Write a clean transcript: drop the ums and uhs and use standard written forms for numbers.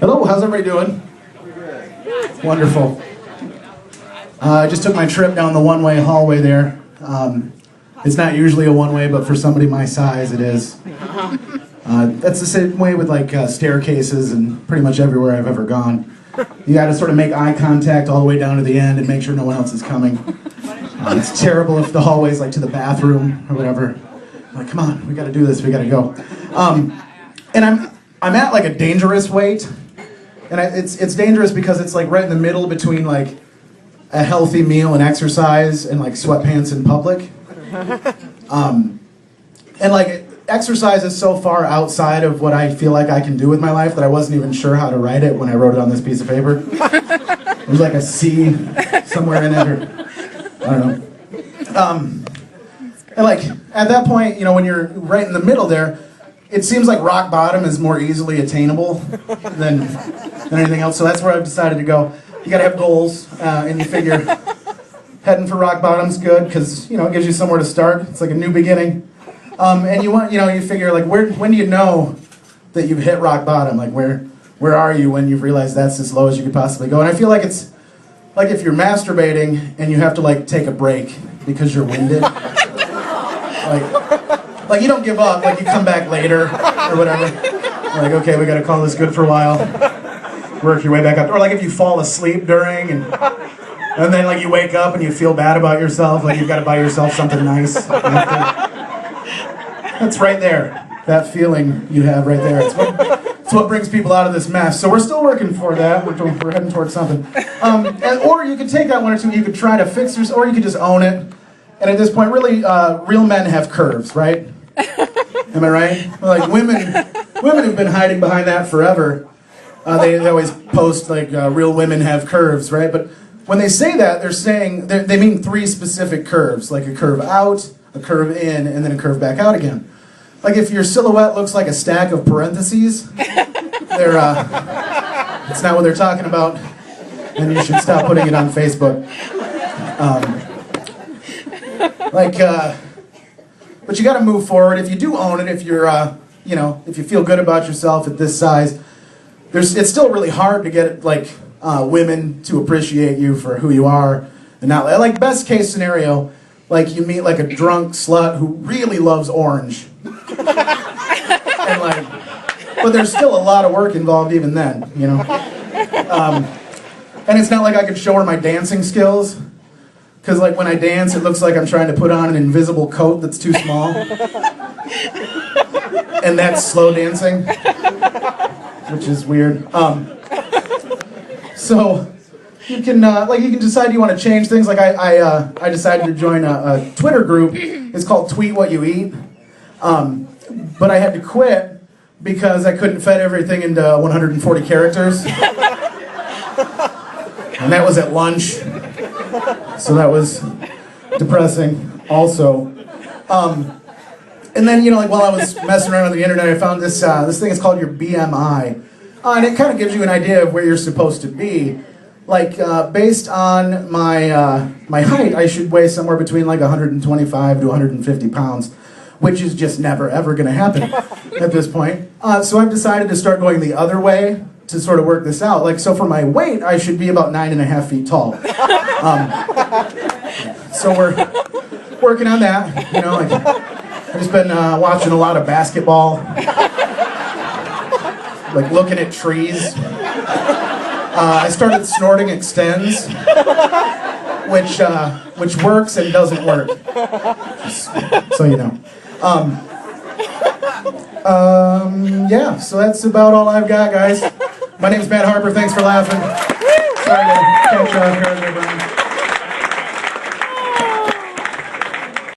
Hello, how's everybody doing? Wonderful. I just took my trip down the one-way hallway there. It's not usually a one-way, but for somebody my size, it is. That's the same way with like staircases and pretty much everywhere I've ever gone. You got to sort of make eye contact all the way down to the end and make sure no one else is coming. It's terrible if the hallway's like to the bathroom or whatever. Like, come on, we got to do this. We got to go. And I'm at like a dangerous weight, and it's dangerous because it's like right in the middle between like a healthy meal and exercise and like sweatpants in public. And like exercise is so far outside of what I feel like I can do with my life that I wasn't even sure how to write it when I wrote it on this piece of paper. There's like a C somewhere in it, or I don't know. And like at that point, you know, when you're right in the middle there, it seems like rock bottom is more easily attainable than anything else. So that's where I've decided to go. You gotta have goals, and you figure heading for rock bottom's good because, you know, it gives you somewhere to start. It's like a new beginning. And you want, you know, you figure like when do you know that you've hit rock bottom? Like where are you when you've realized that's as low as you could possibly go? And I feel like it's like if you're masturbating and you have to like take a break because you're winded. Like you don't give up, like you come back later or whatever. Like, okay, we gotta call this good for a while. Work your way back up. Or like if you fall asleep during and then like you wake up and you feel bad about yourself, like you've gotta buy yourself something nice. That's right there. That feeling you have right there. It's what brings people out of this mess. So we're still working for that. We're heading towards something. Or you could take out one or two, you could try to fix yours, or you could just own it. And at this point, really, real men have curves, right? Am I right? Like women have been hiding behind that forever. They always post like real women have curves, right? But when they say that, they're saying they mean three specific curves, like a curve out, a curve in, and then a curve back out again. Like if your silhouette looks like a stack of parentheses, it's not what they're talking about, and you should stop putting it on Facebook. But you got to move forward. If you do own it, if you're, you know, if you feel good about yourself at this size, it's still really hard to get like women to appreciate you for who you are, and not like best case scenario, like you meet like a drunk slut who really loves orange, and like, but there's still a lot of work involved even then, you know. And it's not like I could show her my dancing skills. Because like when I dance, it looks like I'm trying to put on an invisible coat that's too small. And that's slow dancing, which is weird. So you can you can decide you want to change things. Like I decided to join a Twitter group. It's called Tweet What You Eat. But I had to quit because I couldn't fit everything into 140 characters. And that was at lunch. So that was depressing also. And then, you know, like while I was messing around on the internet, I found this thing is called your BMI. And it kind of gives you an idea of where you're supposed to be. Like, based on my height, I should weigh somewhere between like 125 to 150 pounds, which is just never, ever going to happen at this point. So I've decided to start going the other way to sort of work this out. Like, so for my weight, I should be about 9.5 feet tall. So we're working on that, you know, like, I've just been watching a lot of basketball, like looking at trees. I started snorting Extends, which works and doesn't work, just so you know. Yeah, so that's about all I've got, guys. My name's Matt Harper. Thanks for laughing. Sorry to catch you off guard, everybody.